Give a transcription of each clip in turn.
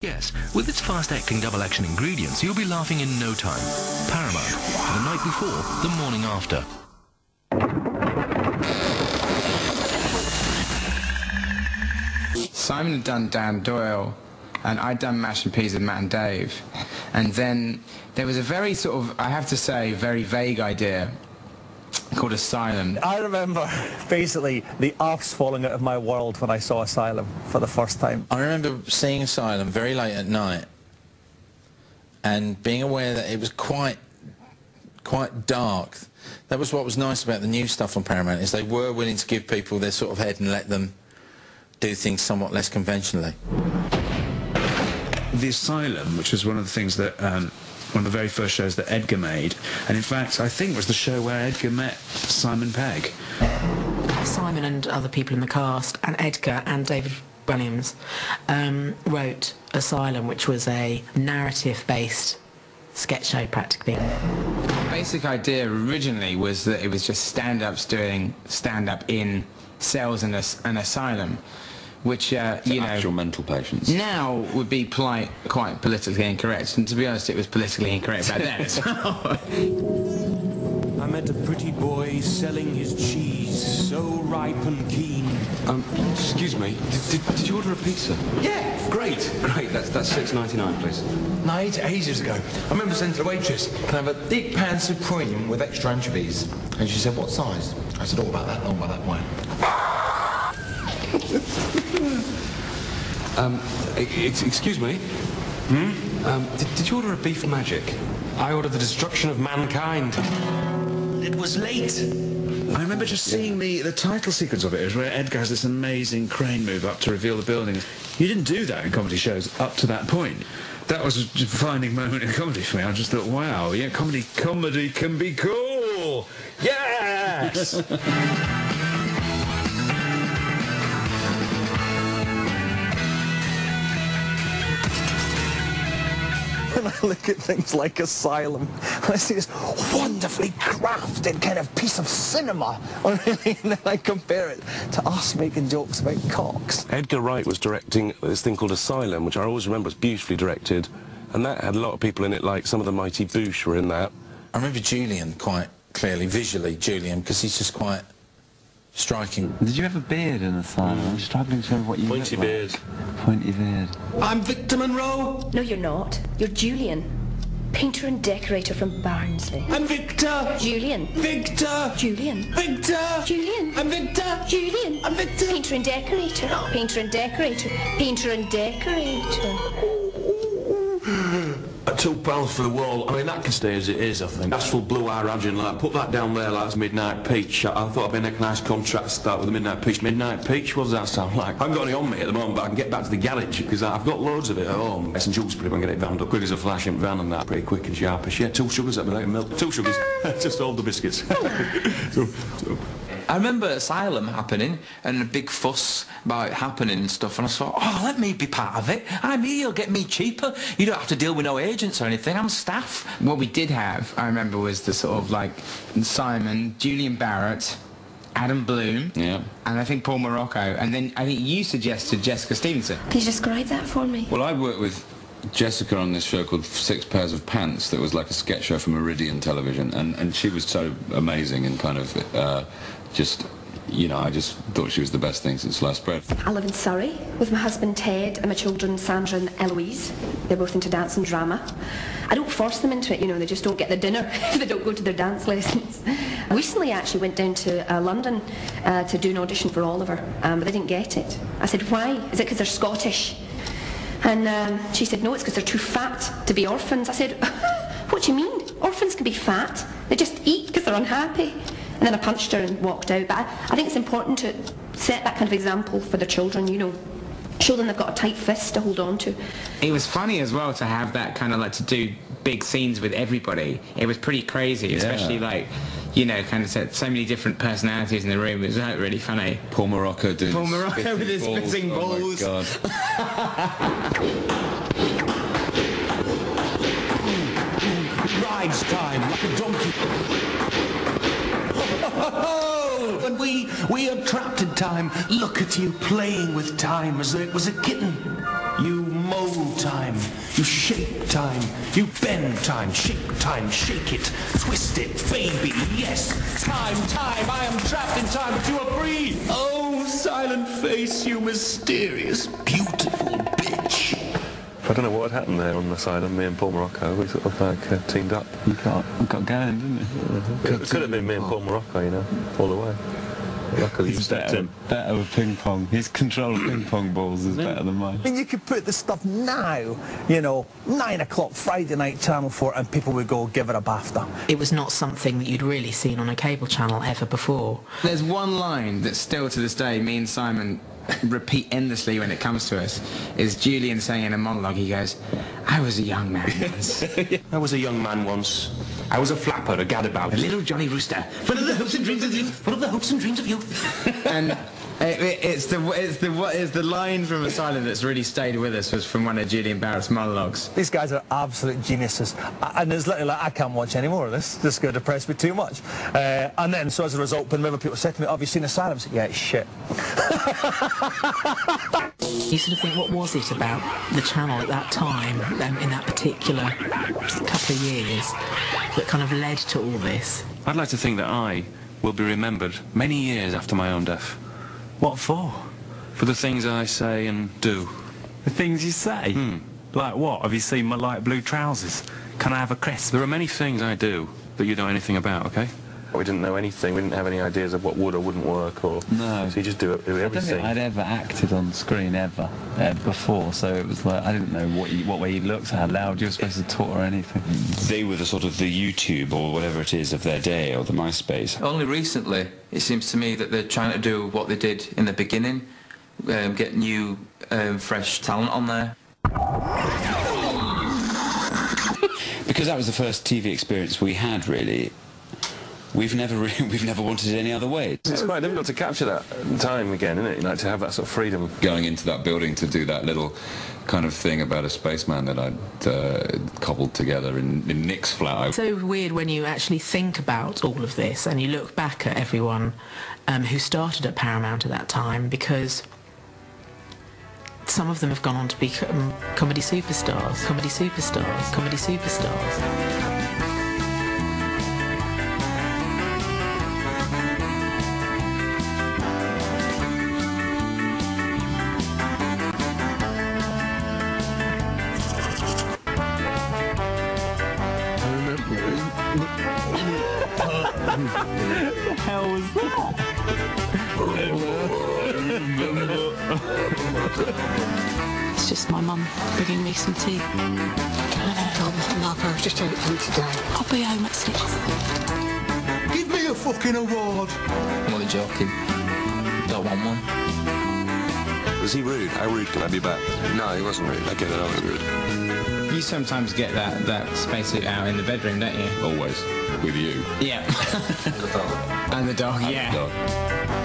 Yes, with its fast-acting double-action ingredients, you'll be laughing in no time. Paramount. The night before, the morning after. Simon had done Dan Doyle, and I'd done Mash and Peas with Matt and Dave. And then there was a very sort of, I have to say, very vague idea called Asylum. I remember basically the arse falling out of my world when I saw Asylum for the first time. I remember seeing Asylum very late at night and being aware that it was quite dark. That was what was nice about the new stuff on Paramount, is they were willing to give people their sort of head and let them do things somewhat less conventionally. The Asylum, which was one of the things that one of the very first shows that Edgar made, and in fact I think was the show where Edgar met Simon Pegg. Simon and other people in the cast, and Edgar and David Williams wrote Asylum, which was a narrative-based sketch show practically. The basic idea originally was that it was just stand-ups doing stand-up in cells in an asylum, which, you know, actual mental patients. Now would be quite politically incorrect, and to be honest, it was politically incorrect back then as well. I met a pretty boy selling his cheese, so ripe and keen. Excuse me, did you order a pizza? Yeah, great. That's $6.99, please. No, I ate it ages ago. I remember saying to the waitress, "Can I have a thick pan supreme with extra anchovies?" And she said, "What size?" I said, "All about that long, by that wine." Excuse me? Did you order a beef magic? I ordered the destruction of mankind. It was late. I remember just seeing the title sequence of it. It was where Edgar has this amazing crane move up to reveal the building. You didn't do that in comedy shows up to that point. That was a defining moment in comedy for me. I just thought, wow, yeah, comedy can be cool. Yes! When I look at things like Asylum, I see this wonderfully crafted kind of piece of cinema, and then I compare it to us making jokes about cocks. Edgar Wright was directing this thing called Asylum, which I always remember was beautifully directed, and that had a lot of people in it, like some of the mighty Boosh were in that. I remember Julian quite clearly, visually, Julian, because he's just quite striking. Did you have a beard in Asylum? I'm struggling to remember what you Pointy looked beard. like. Pointy beard. I'm Victor Monroe. No, you're not. You're Julian, painter and decorator from Barnsley. I'm Victor. Julian. Victor. Julian. Victor. Julian. I'm Victor. Julian. I'm Victor. Painter and decorator. Painter and decorator. Painter and decorator. Two pounds for the wall. I mean, that can stay as it is, I think. Asphalt blue eye raging, like, put that down there like it's Midnight Peach. I thought I'd make a nice contract to start with the Midnight Peach. Midnight Peach, what does that sound like? I haven't got any on me at the moment, but I can get back to the garage, because I've got loads of it at home. Some jewels pretty well get it bound up quick as a flash in van and that, pretty quick and sharpish. Yeah, 2 sugars, that'd be like milk. 2 sugars. Just all the biscuits. I remember Asylum happening and a big fuss about it happening and stuff, and I thought, oh, let me be part of it. I'm here, you'll get me cheaper. You don't have to deal with no agents or anything, I'm staff. What we did have, I remember, was the sort of like Simon, Julian Barrett, Adam Bloom, Yeah. and I think Paul Morocco, and then I think you suggested Jessica Stevenson. Can you describe that for me? Well, I worked with Jessica on this show called 6 Pairs of Pants that was like a sketch show from Meridian Television, and she was so amazing and kind of just, you know, I just thought she was the best thing since sliced bread. I live in Surrey with my husband Ted and my children Sandra and Eloise. They're both into dance and drama. I don't force them into it, you know, they just don't get their dinner if they don't go to their dance lessons. I recently actually went down to London to do an audition for Oliver, but they didn't get it. I said, why? Is it because they're Scottish? And she said, no, it's because they're too fat to be orphans. I said, what do you mean? Orphans can be fat. They just eat because they're unhappy. And then I punched her and walked out. But I think it's important to set that kind of example for the children, you know. Show them they've got a tight fist to hold on to. It was funny as well to have that kind of like to do big scenes with everybody. It was pretty crazy, especially like, you know, kind of so many different personalities in the room. It was like really funny. Paul Morocco doing Paul Morocco with his spitting balls. Oh my God. Rides time, like a donkey. And we are trapped in time. Look at you playing with time as though it was a kitten. You mold time. You shake time, you bend time, shake time, shake it, twist it, baby, yes. Time, I am trapped in time, but you are free. Oh, silent face, you mysterious, beautiful bitch. I don't know what had happened there on the side of me and Paul Morocco. We sort of like teamed up. You got going, didn't you? It could have been me and Paul Morocco, you know, all the way. Luckily you stepped in. Better with ping pong. His control of ping pong balls is better than mine. I mean, you could put the stuff now, you know, 9 o'clock Friday night, Channel 4, and people would go, give it a BAFTA. It was not something that you'd really seen on a cable channel ever before. There's one line that still to this day me and Simon repeat endlessly when it comes to us, is Julian saying in a monologue, he goes, I was a young man once. I was a young man once. I was a flapper, a gadabout. A little Johnny Rooster, full of the hopes and dreams of youth, full of the hopes and dreams of youth. And it's the line from Asylum that's really stayed with us, was from one of Julian Barrett's monologues. These guys are absolute geniuses. And there's literally like, I can't watch any more of this. This is going to depress me too much. And then, so as a result, whenever people said to me, oh, have you seen Asylum? I said, yeah, it's shit. You sort of think, what was it about the channel at that time, in that particular couple of years, that kind of led to all this? I'd like to think that I will be remembered many years after my own death. What for? For the things I say and do. The things you say? Like what? Have you seen my light blue trousers? Can I have a crisp? There are many things I do that you don't know anything about, okay? We didn't know anything. We didn't have any ideas of what would or wouldn't work, or no. So you just do everything. I don't think I'd ever acted on screen ever before, so it was like I didn't know what way you looked, how loud you were supposed to talk or anything. They were the sort of the YouTube or whatever it is of their day, or the MySpace. Only recently, it seems to me that they're trying to do what they did in the beginning, get new, fresh talent on there. Because that was the first TV experience we had, really. We've never wanted it any other way. It's quite difficult to capture that time again, isn't it? You know, to have that sort of freedom. Going into that building to do that little kind of thing about a spaceman that I'd cobbled together in Nick's flat. It's so weird when you actually think about all of this and you look back at everyone who started at Paramount at that time, because some of them have gone on to become comedy superstars, comedy superstars, comedy superstars. What the hell was that? It's just my mum bringing me some tea. I was just out today. I'll be home at 6. Give me a fucking award. I'm only joking. Don't want one. Was he rude? How rude can I be back? No, he wasn't rude. Okay, then I was rude. You sometimes get that spacesuit out in the bedroom, don't you? Always. With you. Yeah. And the dog, yeah. The dog.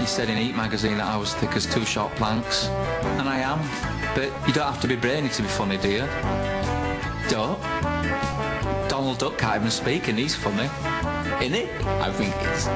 He said in Eat magazine that I was thick as 2 short planks. And I am. But you don't have to be brainy to be funny, do you? Don't. Donald Duck can't even speak and he's funny. Innit? I think it's